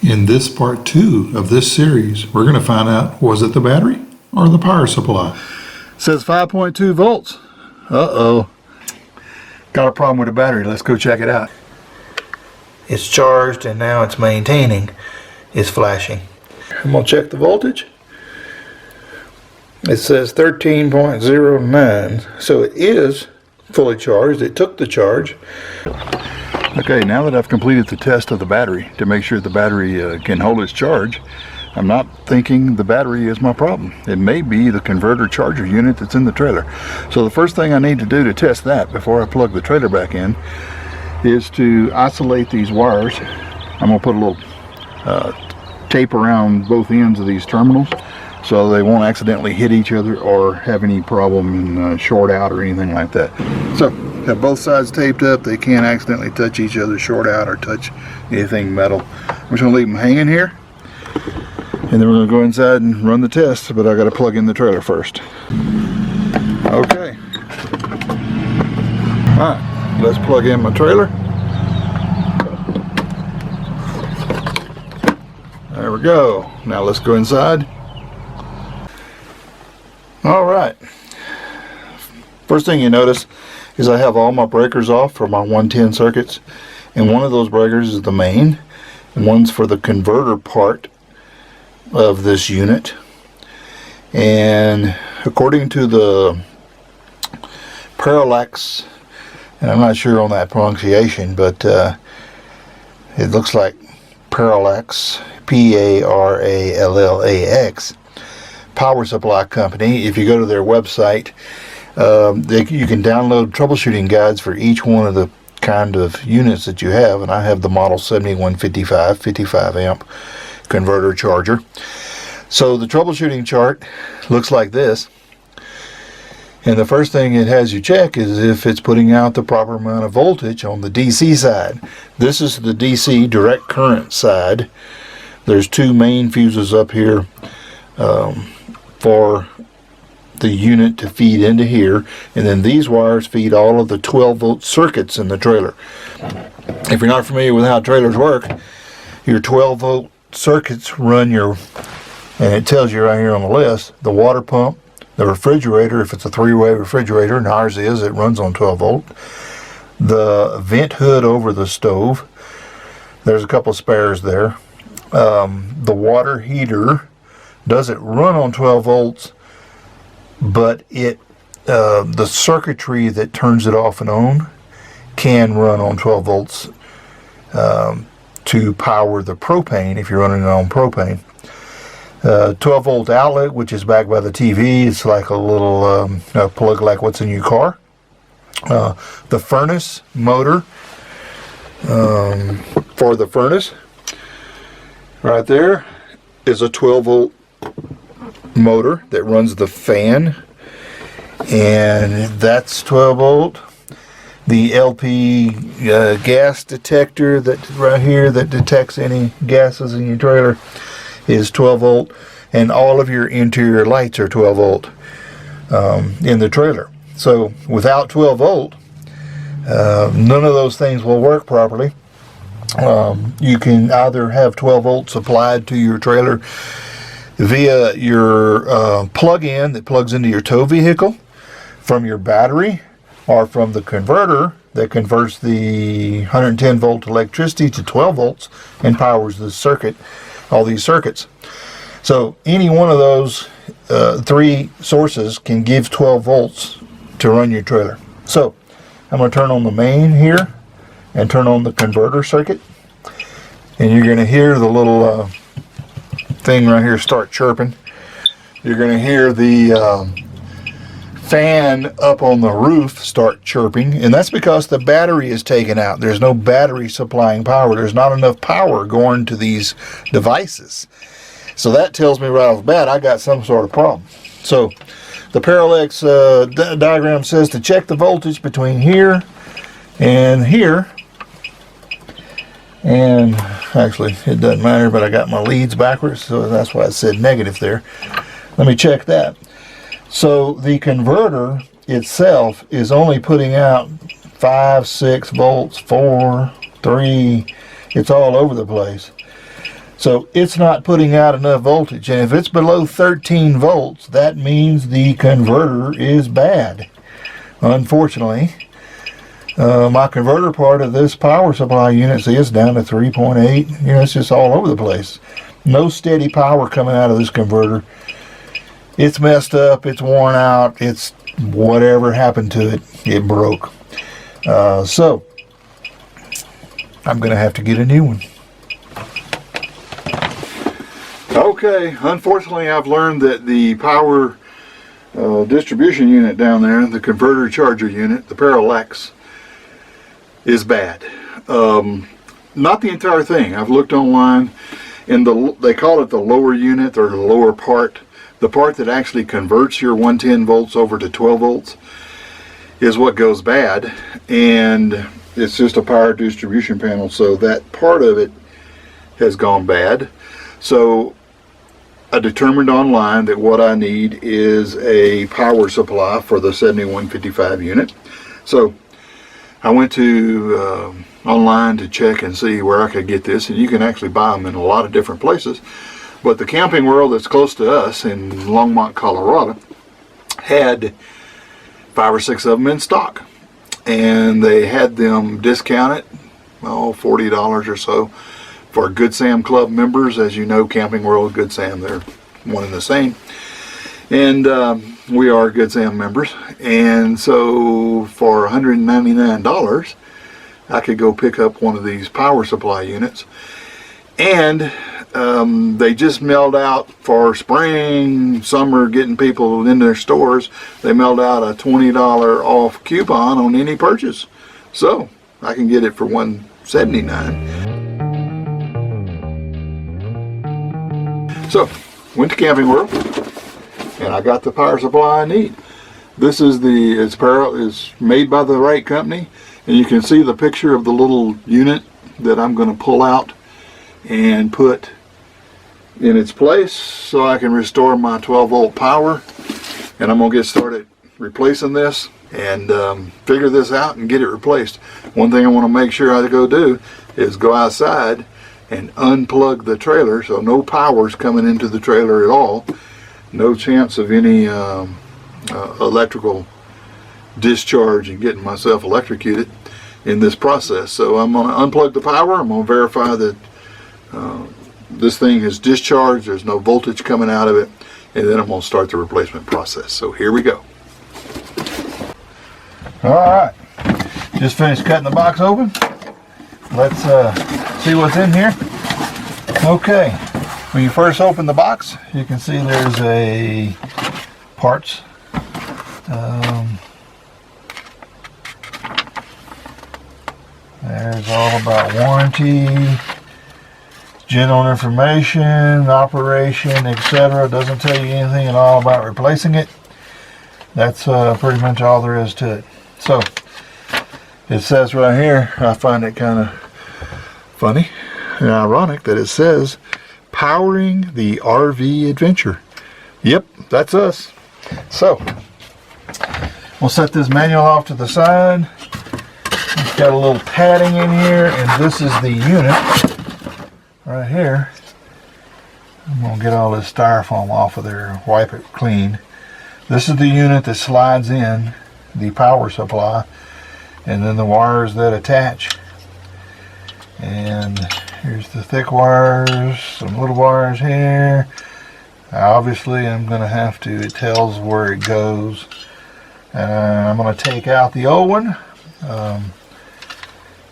In this part 2 of this series, we're going to find out, was it the battery or the power supply? It says 5.2 volts. Uh-oh. Got a problem with the battery. Let's go check it out. It's charged and now it's maintaining. It's flashing. I'm going to check the voltage. It says 13.09, so it is fully charged. It took the charge. Okay, now that I've completed the test of the battery to make sure the battery can hold its charge, I'm not thinking the battery is my problem. It may be the converter charger unit that's in the trailer. So the first thing I need to do to test that before I plug the trailer back in is to isolate these wires. I'm going to put a little tape around both ends of these terminals so they won't accidentally hit each other or have any problem and short out or anything like that. So have both sides taped up. They can't accidentally touch each other, short out, or touch anything metal. I'm just going to leave them hanging here, and then we're going to go inside and run the test, but I got to plug in the trailer first. Okay. Alright, let's plug in my trailer. There we go. Now let's go inside. Alright. First thing you notice is I have all my breakers off for my 110 circuits, and one of those breakers is the main, and one's for the converter part of this unit. And according to the Parallax, and I'm not sure on that pronunciation, but it looks like Parallax, P-A-R-A-L-L-A-X, power supply company. If you go to their website, you can download troubleshooting guides for each one of the kind of units that you have, and I have the model 7155 55 amp converter charger. So the troubleshooting chart looks like this, and the first thing it has you check is if it's putting out the proper amount of voltage on the DC side. This is the DC direct current side. There's two main fuses up here for the unit to feed into here, and then these wires feed all of the 12 volt circuits in the trailer. If you're not familiar with how trailers work, your 12 volt circuits run your, and it tells you right here on the list, the water pump, the refrigerator, if it's a three-way refrigerator, and ours is, it runs on 12 volt, the vent hood over the stove, there's a couple of spares there, the water heater doesn't run on 12 volts, but it the circuitry that turns it off and on can run on 12 volts to power the propane if you're running it on propane. 12 volt outlet, which is backed by the TV. It's like a little plug like what's in your car. The furnace motor for the furnace right there is a 12 volt motor that runs the fan, and that's 12 volt. The LP gas detector that right here that detects any gases in your trailer is 12 volt, and all of your interior lights are 12 volt in the trailer. So without 12 volt, none of those things will work properly. You can either have 12 volts supplied to your trailer via your plug-in that plugs into your tow vehicle from your battery, or from the converter that converts the 110 volt electricity to 12 volts and powers the circuit, all these circuits. So any one of those three sources can give 12 volts to run your trailer. So I'm going to turn on the main here and turn on the converter circuit, and you're going to hear the little thing right here start chirping. You're going to hear the fan up on the roof start chirping, and that's because the battery is taken out. There's no battery supplying power. There's not enough power going to these devices. So that tells me right off the bat I got some sort of problem. So the Parallax diagram says to check the voltage between here and here, and actually it doesn't matter, but I got my leads backwards, so that's why I said negative there. Let me check that. So the converter itself is only putting out 5, 6 volts, 4, 3. It's all over the place. So it's not putting out enough voltage. And if it's below 13 volts, that means the converter is bad. Unfortunately, my converter part of this power supply unit, see, it's down to 3.8. You know, it's just all over the place. No steady power coming out of this converter. It's messed up, it's worn out, it's whatever happened to it, it broke. So, I'm going to have to get a new one. Okay, unfortunately I've learned that the power distribution unit down there, the converter charger unit, the Parallax, is bad. Not the entire thing. I've looked online, and they call it the lower unit, or the lower part. The part that actually converts your 110 volts over to 12 volts is what goes bad, and it's just a power distribution panel, so that part of it has gone bad. So I determined online that what I need is a power supply for the 7155 unit. So I went to online to check and see where I could get this, and you can actually buy them in a lot of different places. But the Camping World that's close to us in Longmont, Colorado, had 5 or 6 of them in stock, and they had them discounted, $40 or so for Good Sam Club members. As you know, Camping World, Good Sam, they're one and the same, and we are Good Sam members. And so for $199 I could go pick up one of these power supply units, and they just mailed out for spring, summer, getting people in their stores. They mailed out a $20 off coupon on any purchase, so I can get it for $179. So went to Camping World, and I got the power supply I need. This is it's made by the right company, and you can see the picture of the little unit that I'm going to pull out and put in its place so I can restore my 12 volt power. And I'm going to get started replacing this and figure this out and get it replaced. One thing I want to make sure I go do is go outside and unplug the trailer, so no power's coming into the trailer at all. No chance of any electrical discharge and getting myself electrocuted in this process. So I'm going to unplug the power. I'm going to verify that this thing is discharged, there's no voltage coming out of it, and then I'm going to start the replacement process. So here we go. Alright, just finished cutting the box open. Let's see what's in here. Okay, when you first open the box, you can see there's a parts. There's all about warranty, general information, operation, etc. Doesn't tell you anything at all about replacing it. That's pretty much all there is to it. So it says right here, I find it kind of funny and ironic that it says powering the RV adventure. Yep, that's us. So we'll set this manual off to the side. It's got a little padding in here, and this is the unit right here. I'm going to get all this styrofoam off of there, wipe it clean. This is the unit that slides in the power supply, and then the wires that attach. And here's the thick wires, some little wires here. Obviously I'm going to have to, it tells where it goes. And I'm going to take out the old one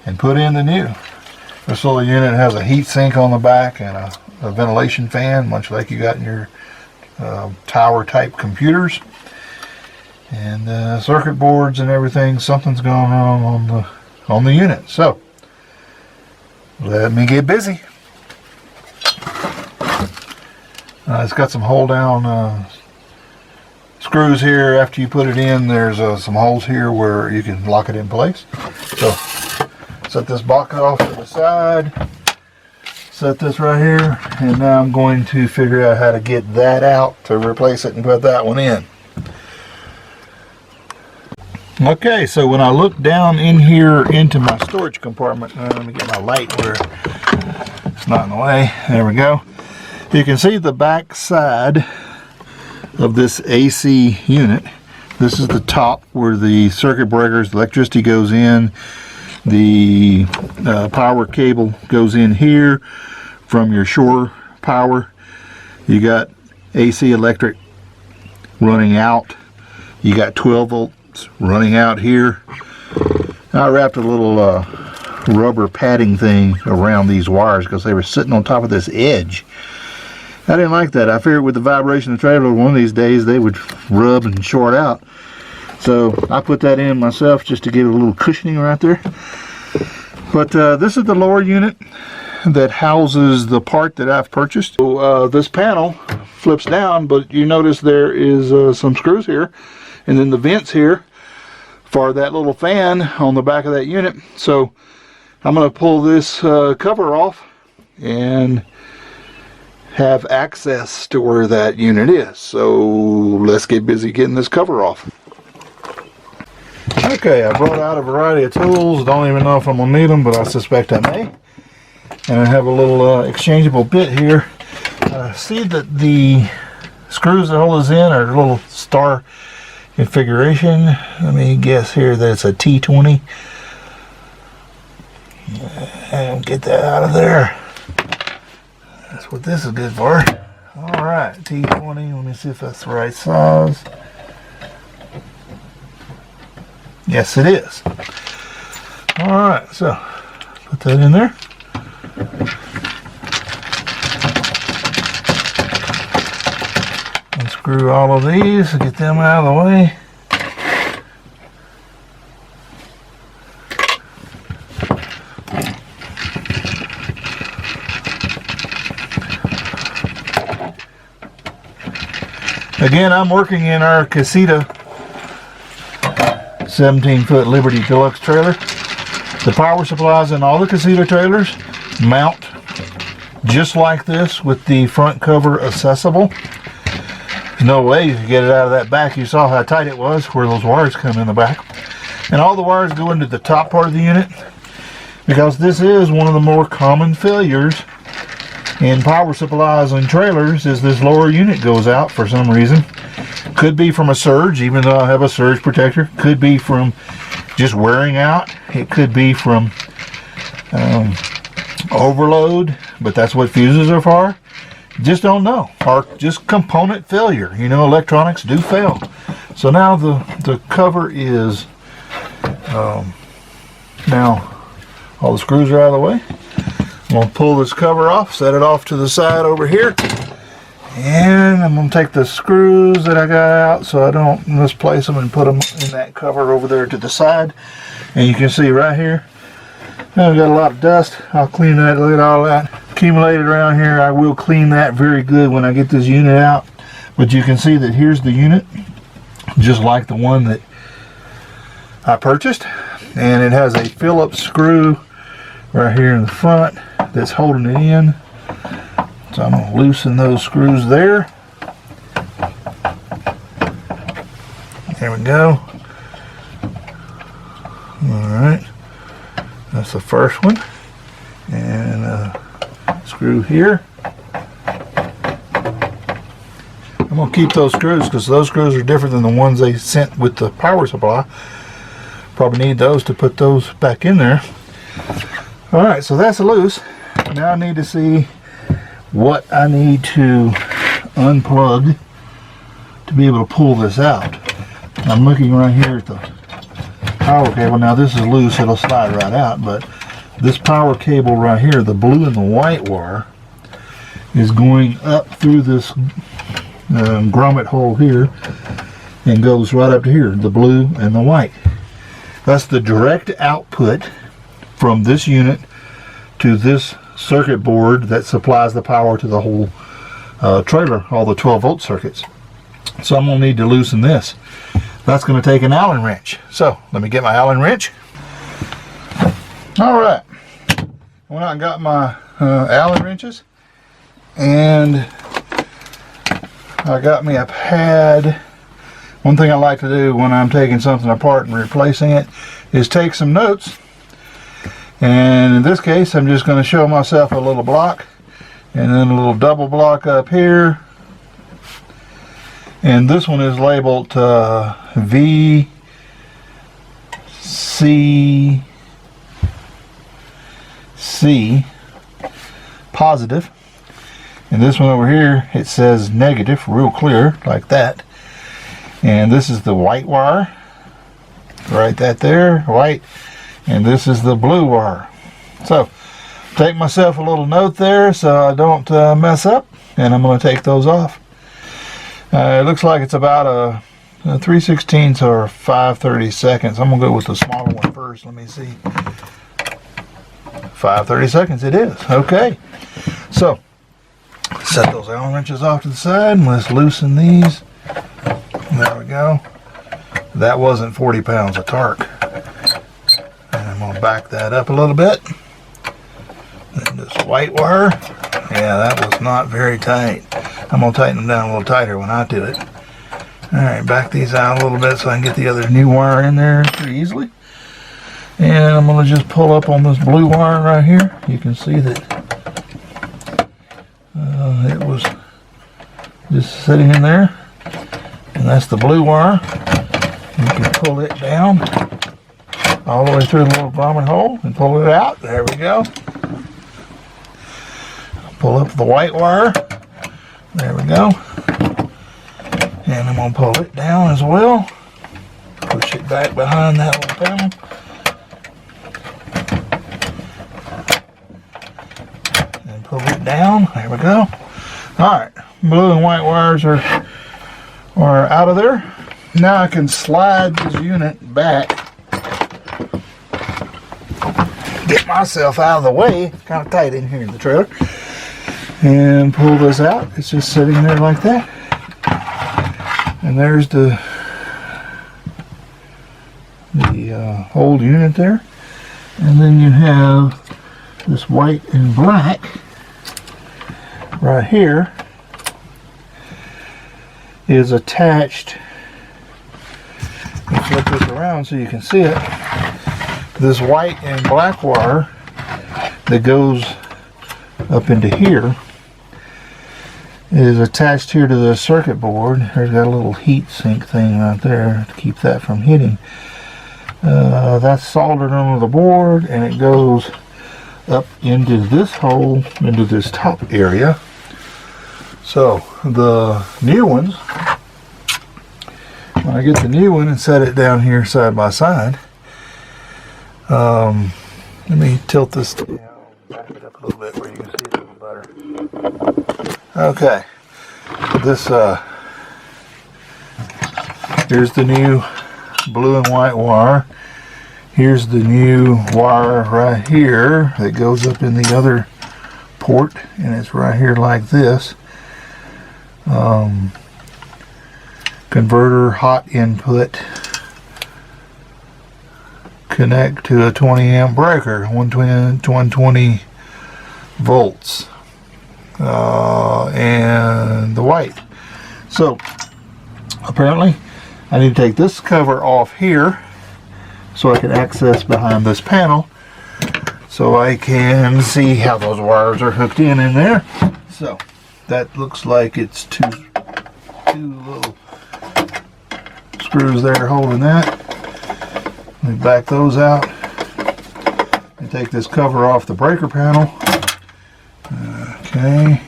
and put in the new. This little unit has a heat sink on the back and a ventilation fan, much like you got in your tower type computers. And circuit boards and everything, something's going wrong on the unit. So let me get busy. It's got some hold down screws here. After you put it in, there's some holes here where you can lock it in place. So set this box off to the side, set this right here, and now I'm going to figure out how to get that out to replace it and put that one in. Okay, so when I look down in here into my storage compartment, let me get my light where It's not in the way. There we go. You can see the back side of this AC unit. This is the top where the circuit breakers, the electricity goes in. The power cable goes in here from your shore power. You got AC electric running out. You got 12 volts running out here. I wrapped a little rubber padding thing around these wires because they were sitting on top of this edge. I didn't like that. I figured with the vibration of the trailer, one of these days they would rub and short out. So I put that in myself just to give it a little cushioning right there. But this is the lower unit that houses the part that I've purchased. So this panel flips down, but you notice there is some screws here, and then the vents here for that little fan on the back of that unit. So I'm going to pull this cover off and have access to where that unit is. So let's get busy getting this cover off. Okay, I brought out a variety of tools. Don't even know if I'm going to need them, but I suspect I may. And I have a little exchangeable bit here. See that the screws that hold this in are a little star configuration. Let me guess here that it's a T20. And get that out of there. That's what this is good for. Alright, T20. Let me see if that's the right size. Yes, it is. Alright, so put that in there. Unscrew all of these, get them out of the way. Again, I'm working in our Casita 17-foot Liberty Deluxe trailer. The power supplies in all the Casita trailers mount just like this with the front cover accessible. There's no way you can get it out of that back. You saw how tight it was where those wires come in the back. And all the wires go into the top part of the unit because this is one of the more common failures in power supplies and trailers is this lower unit goes out for some reason. Could be from a surge, even though I have a surge protector. Could be from just wearing out. It could be from overload, but that's what fuses are for. Just don't know. Or just component failure. You know, electronics do fail. So now the cover is now all the screws are out of the way. I'm going to pull this cover off, set it off to the side over here, and I'm going to take the screws that I got out so I don't misplace them and put them in that cover over there to the side. And you can see right here, I've got a lot of dust. I'll clean that, look at all that accumulated around here. I will clean that very good when I get this unit out. But you can see that here's the unit, just like the one that I purchased. And it has a Phillips screw right here in the front that's holding it in. So I'm going to loosen those screws there. There we go. Alright. That's the first one. And a screw here. I'm going to keep those screws because those screws are different than the ones they sent with the power supply. Probably need those to put those back in there. Alright, so that's loose. Now I need to see what I need to unplug to be able to pull this out. I'm looking right here at the power cable. Now this is loose, it'll slide right out, but this power cable right here, the blue and the white wire, is going up through this grommet hole here and goes right up to here, the blue and the white. That's the direct output from this unit to this circuit board that supplies the power to the whole trailer, all the 12 volt circuits. So I'm going to need to loosen this. That's going to take an Allen wrench. So let me get my Allen wrench. Alright, I went out and got my Allen wrenches, and I got me a pad. One thing I like to do when I'm taking something apart and replacing it is take some notes And in this case, I'm just going to show myself a little block and then a little double block up here. And this one is labeled VC positive. And this one over here, it says negative, real clear, like that. And this is the white wire. Write that there, white. And this is the blue wire. So, take myself a little note there so I don't mess up. And I'm going to take those off. It looks like it's about a 3/16 or 5/32. I'm going to go with the smaller one first. Let me see. 5/32 it is. Okay. So, set those Allen wrenches off to the side and let's loosen these. There we go. That wasn't 40 pounds of torque. And I'm going to back that up a little bit. And this white wire, yeah, that was not very tight. I'm going to tighten them down a little tighter when I do it. Alright, back these out a little bit so I can get the other new wire in there pretty easily. And I'm going to just pull up on this blue wire right here. You can see that it was just sitting in there. And that's the blue wire. You can pull it down all the way through the little grommet hole and pull it out. There we go. Pull up the white wire. There we go. And I'm going to pull it down as well. Push it back behind that little panel. And pull it down. There we go. Alright. Blue and white wires are out of there. Now I can slide this unit back. Get myself out of the way. It's kind of tight in here in the trailer. And pull this out. It's just sitting there like that. And there's the old unit there. And then you have this white and black right here is attached. Let's flip this around so you can see it. This white and black wire that goes up into here is attached here to the circuit board. There's got a little heat sink thing right there to keep that from hitting. That's soldered onto the board and it goes up into this hole, into this top area. So the new ones, when I get the new one and set it down here side by side, let me tilt this down, back it up a little bit where you can see it a little better. Okay, this here's the new blue and white wire. Here's the new wire right here that goes up in the other port, and it's right here like this. Converter hot input, connect to a 20 amp breaker, 120 volts, and the white. So apparently I need to take this cover off here so I can access behind this panel so I can see how those wires are hooked in there. So that looks like it's two little screws there holding that. Let me back those out and take this cover off the breaker panel. Okay.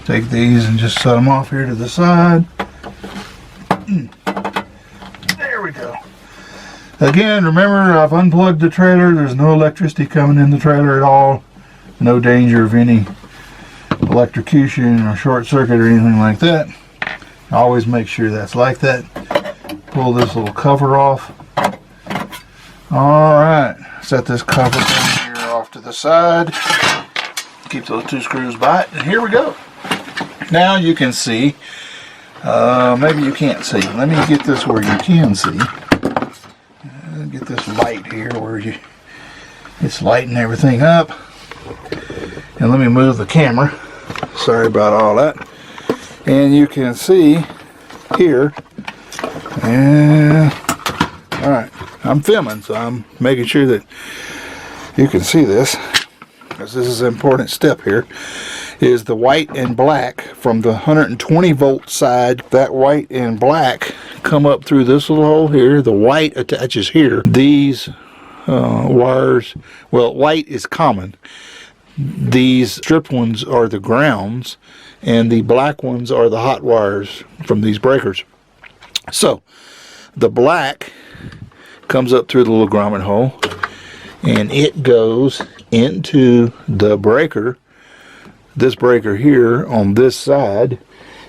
Take these and just set them off here to the side. There we go. Again, remember, I've unplugged the trailer. There's no electricity coming in the trailer at all. No danger of any electrocution or short circuit or anything like that. Always make sure that's like that. Pull this little cover off. Alright, set this cover down here off to the side. Keep those two screws by it, and here we go. Now you can see, maybe you can't see. Let me get this where you can see. Get this light here where it's lighting everything up. And let me move the camera. Sorry about all that. And you can see here. And alright, I'm filming, so I'm making sure that you can see this, because this is an important step here, is the white and black from the 120 volt side. That white and black come up through this little hole here. The white attaches here. These wires, well, white is common. These stripped ones are the grounds, and the black ones are the hot wires from these breakers. So the black comes up through the little grommet hole, and it goes into the breaker, this breaker here on this side,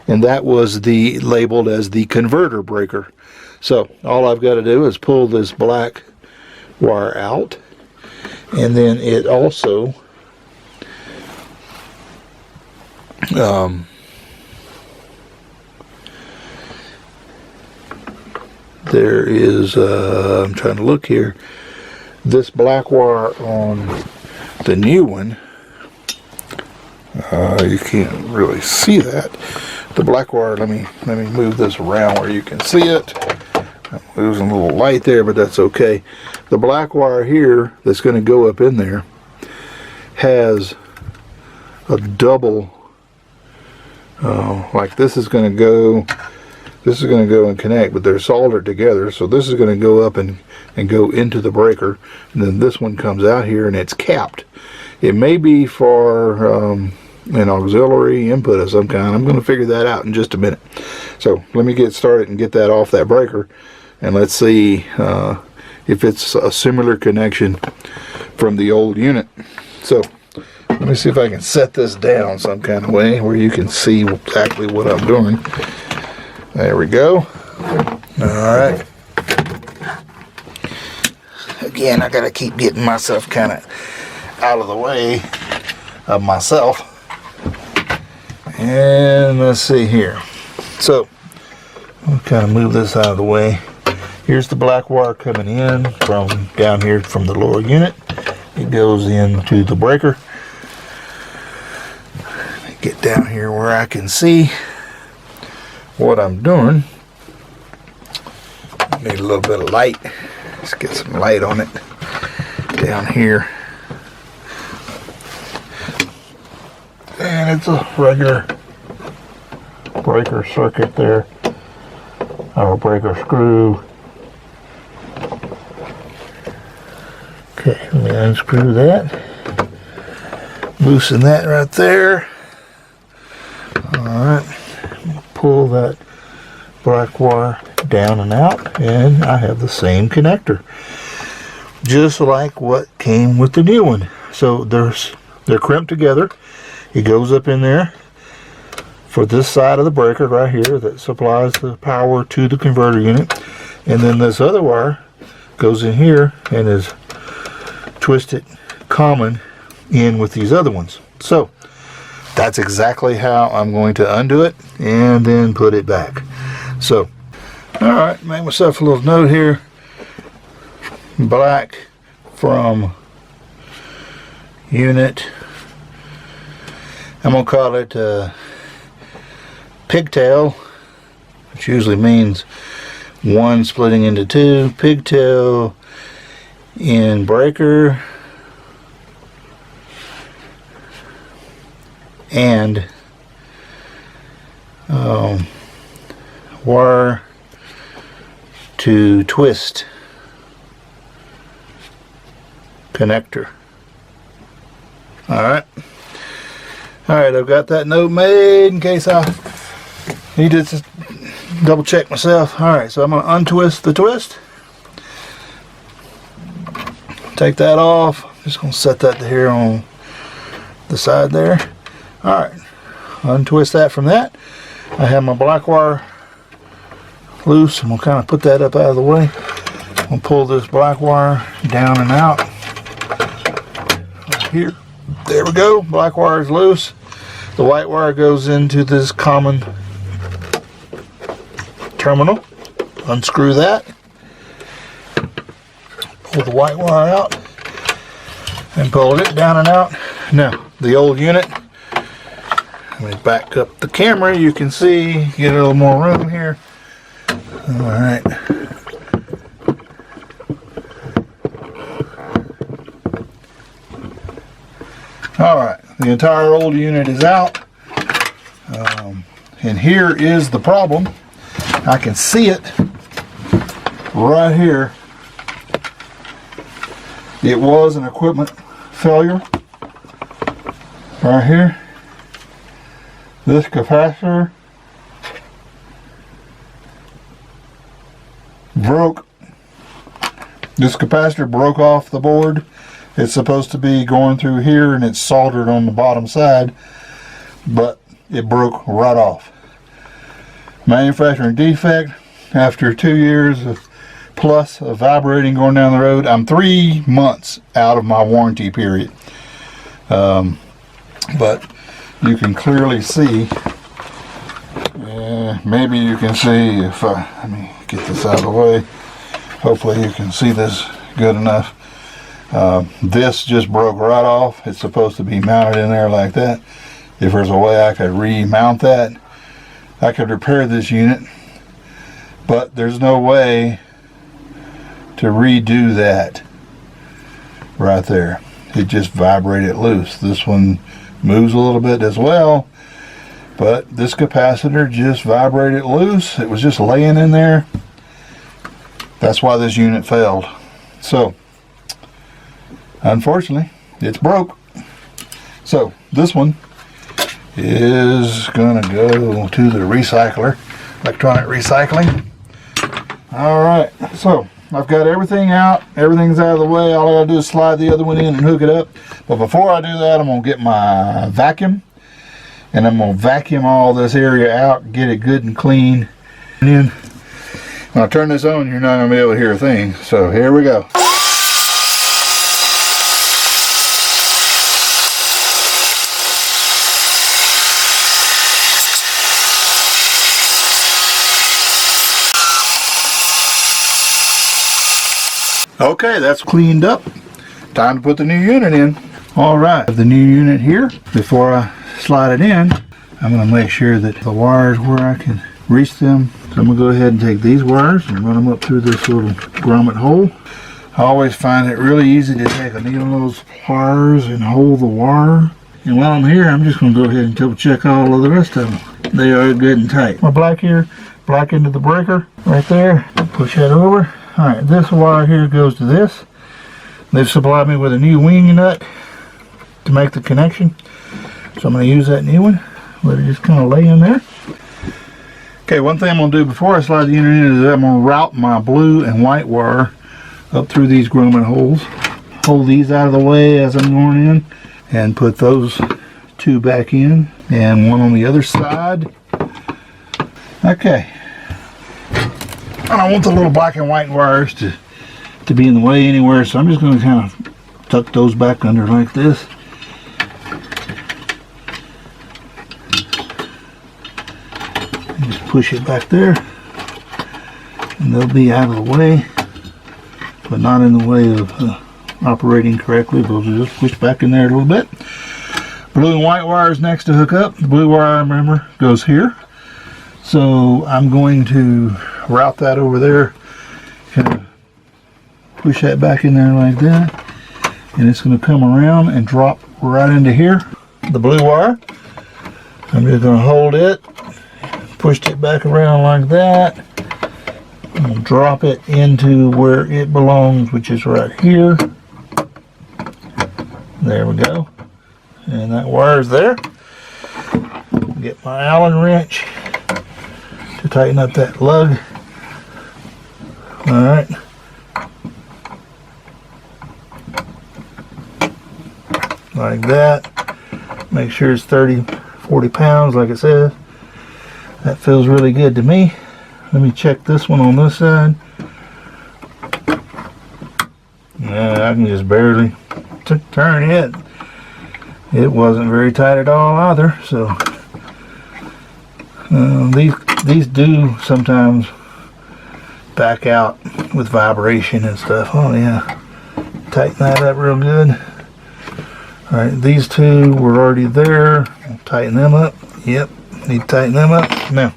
and that was the labeled as the converter breaker. So all I've got to do is pull this black wire out, and then it also there is I'm trying to look here, this black wire on the new one, you can't really see that. The black wire, let me move this around where you can see it. I'm losing a little light there, but that's okay. The black wire here that's going to go up in there has a double, like this is going to go and connect, but they're soldered together. So this is going to go up and go into the breaker, and then this one comes out here and it's capped. It may be for an auxiliary input of some kind. I'm going to figure that out in just a minute. So let me get started and get that off that breaker, and let's see if it's a similar connection from the old unit. So let me see if I can set this down some kind of way where you can see exactly what I'm doing. There we go. Alright. Again, I gotta keep getting myself kind of out of the way of myself. And let's see here. So, we'll kind of move this out of the way. Here's the black wire coming in from down here from the lower unit. It goes into the breaker. Get down here where I can see what I'm doing. Need a little bit of light. Let's get some light on it down here. And it's a regular breaker circuit there, or breaker screw. Okay, let me unscrew that. Loosen that right there. Alright, pull that black wire down and out, and I have the same connector, just like what came with the new one. So they're crimped together. It goes up in there for this side of the breaker right here that supplies the power to the converter unit, and then this other wire goes in here and is twisted common in with these other ones. So that's exactly how I'm going to undo it and then put it back. So, alright, make myself a little note here. Black from unit. I'm going to call it pigtail, which usually means one splitting into two. Pigtail in breaker. And wire to twist connector. Alright, I've got that note made in case I need to just double check myself. Alright, so I'm going to untwist the twist, take that off. I'm just going to set that here on the side there. Alright, untwist that from that. I have my black wire loose. I'm going to kind of put that up out of the way. I'm going to pull this black wire down and out. Right here. There we go. Black wire is loose. The white wire goes into this common terminal. Unscrew that. Pull the white wire out. And pull it down and out. Now, the old unit. Let me back up the camera. You can see, get a little more room here. Alright. All right, the entire old unit is out. And here is the problem. I can see it right here. It was an equipment failure. Right here. This capacitor broke. This capacitor broke off the board. It's supposed to be going through here and it's soldered on the bottom side, but it broke right off. Manufacturing defect. After 2 years plus of vibrating going down the road, I'm 3 months out of my warranty period. But you can clearly see, maybe you can see if let me get this out of the way. Hopefully you can see this good enough. This just broke right off. It's supposed to be mounted in there like that. If there's a way I could remount that, I could repair this unit, but there's no way to redo that right there. It just vibrated loose. This one moves a little bit as well, but this capacitor just vibrated loose. It was just laying in there. That's why this unit failed. So unfortunately it's broke. So this one is gonna go to the recycler, electronic recycling. All right, so I've got everything out. Everything's out of the way. All I gotta do is slide the other one in and hook it up. But before I do that, I'm gonna get my vacuum and I'm gonna vacuum all this area out, get it good and clean. And then when I turn this on, you're not gonna be able to hear a thing. So here we go. Okay, that's cleaned up. Time to put the new unit in. All right, the new unit here. Before I slide it in, I'm going to make sure that the wires where I can reach them. So I'm going to go ahead and take these wires and run them up through this little grommet hole. I always find it really easy to take a needle nose pliers and hold the wire. And while I'm here, I'm just going to go ahead and double check all of the rest of them. They are good and tight. My black here, black into the breaker right there. Push that over. Alright, this wire here goes to this. They've supplied me with a new wing nut to make the connection. So I'm going to use that new one. Let it just kind of lay in there. Okay, one thing I'm going to do before I slide the unit in is I'm going to route my blue and white wire up through these grommet holes. Hold these out of the way as I'm going in and put those two back in and one on the other side. Okay. I don't want the little black and white wires to be in the way anywhere, so I'm just going to kind of tuck those back under like this. And just push it back there. And they'll be out of the way, but not in the way of operating correctly. Those will just push back in there a little bit. Blue and white wires next to hook up. The blue wire, remember, goes here. So I'm going to route that over there, kind of push that back in there like that, and it's going to come around and drop right into here. The blue wire, I'm just going to hold it, push it back around like that, and drop it into where it belongs, which is right here. There we go, and that wire's there. Get my Allen wrench to tighten up that lug. Alright. Like that. Make sure it's 30-40 pounds like it says. That feels really good to me. Let me check this one on this side. I can just barely turn it. It wasn't very tight at all either, so these do sometimes back out with vibration and stuff. Oh yeah, tighten that up real good. All right, these two were already there. Tighten them up. Yep, need to tighten them up. Now,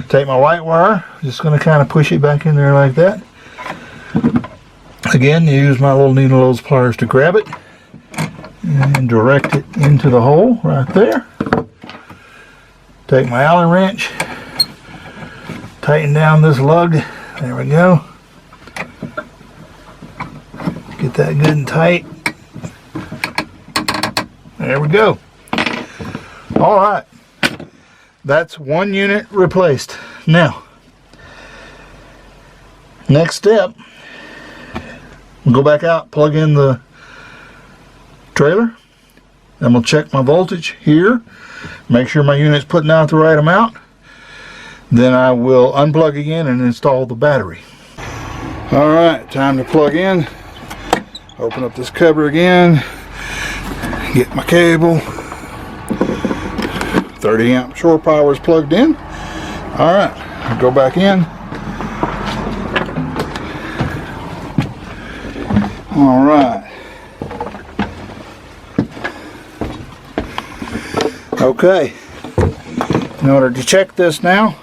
take my white wire. Just going to kind of push it back in there like that. Again, use my little needle nose pliers to grab it and direct it into the hole right there. Take my Allen wrench, tighten down this lug. There we go. Get that good and tight. There we go. All right, that's one unit replaced. Now, next step, we'll go back out, plug in the trailer. I'm going to check my voltage here, make sure my unit's putting out the right amount. Then I will unplug again and install the battery. All right, time to plug in. Open up this cover again, get my cable. 30 amp shore power is plugged in. All right, I'll go back in. All right. Okay. In order to check this now,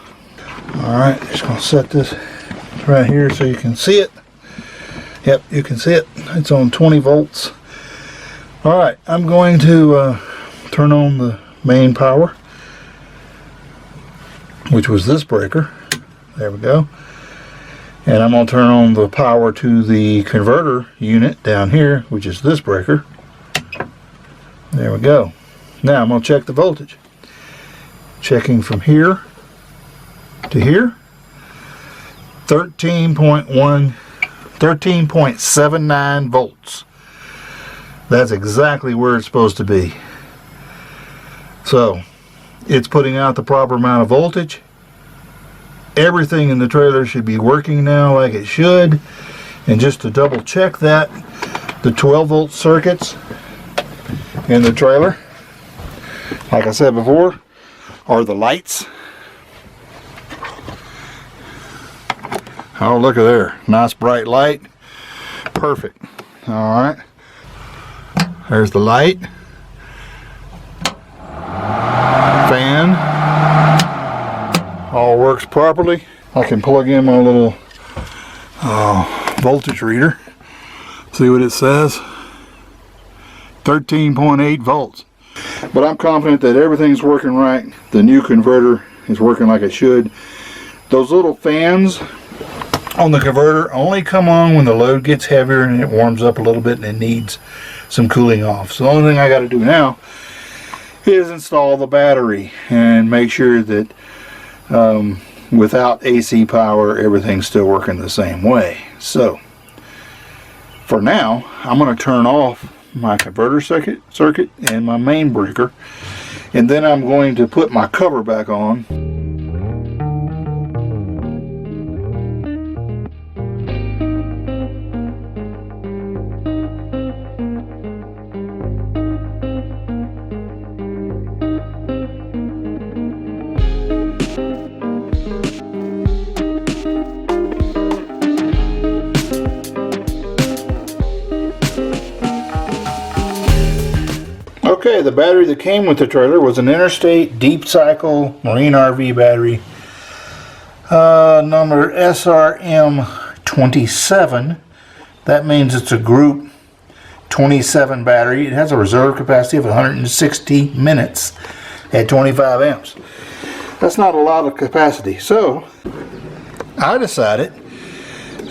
all right, just gonna set this right here so you can see it. Yep, you can see it. It's on 20 volts. All right, I'm going to turn on the main power, which was this breaker. There we go. And I'm going to turn on the power to the converter unit down here, which is this breaker. There we go. Now I'm going to check the voltage. Checking from here to here. 13.79 volts. That's exactly where it's supposed to be. So it's putting out the proper amount of voltage. Everything in the trailer should be working now like it should. And just to double check that, the 12 volt circuits in the trailer, like I said before, are the lights. Oh, look at there. Nice bright light. Perfect. All right. There's the light. Fan. All works properly. I can plug in my little voltage reader. See what it says. 13.8 volts. But I'm confident that everything's working right. The new converter is working like it should. Those little fans on the converter only come on when the load gets heavier and it warms up a little bit and it needs some cooling off. So the only thing I got to do now is install the battery and make sure that without AC power everything's still working the same way. So for now I'm going to turn off my converter circuit and my main breaker, and then I'm going to put my cover back on. Okay, the battery that came with the trailer was an Interstate Deep Cycle Marine RV battery, number SRM27. That means it's a group 27 battery. It has a reserve capacity of 160 minutes at 25 amps. That's not a lot of capacity. So I decided,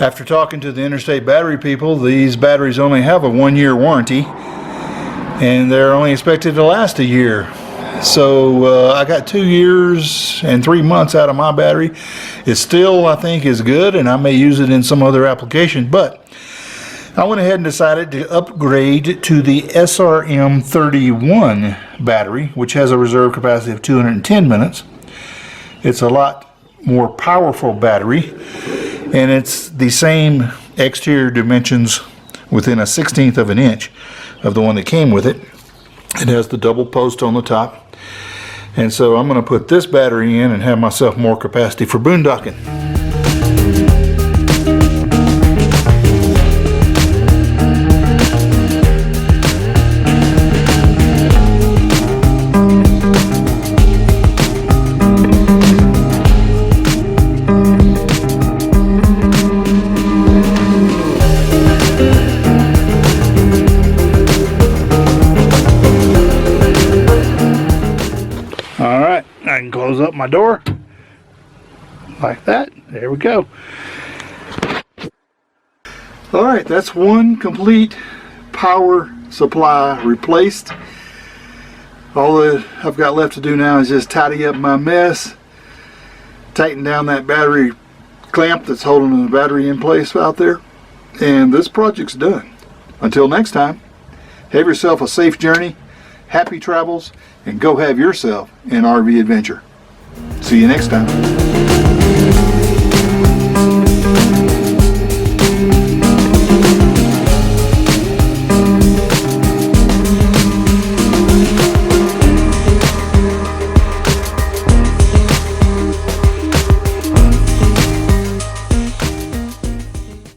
after talking to the Interstate battery people, these batteries only have a 1-year warranty, and they're only expected to last a year. So I got 2 years and 3 months out of my battery. It still, I think, is good, and I may use it in some other application, but I went ahead and decided to upgrade to the SRM31 battery, which has a reserve capacity of 210 minutes. It's a lot more powerful battery, and it's the same exterior dimensions within a 1/16 of an inch of the one that came with it. It has the double post on the top, and so I'm going to put this battery in and have myself more capacity for boondocking. can close up my door like that. There we go. All right, that's one complete power supply replaced. All that I've got left to do now is just tidy up my mess, tighten down that battery clamp that's holding the battery in place out there, and this project's done. Until next time, have yourself a safe journey, happy travels, and go have yourself an RV adventure. See you next time.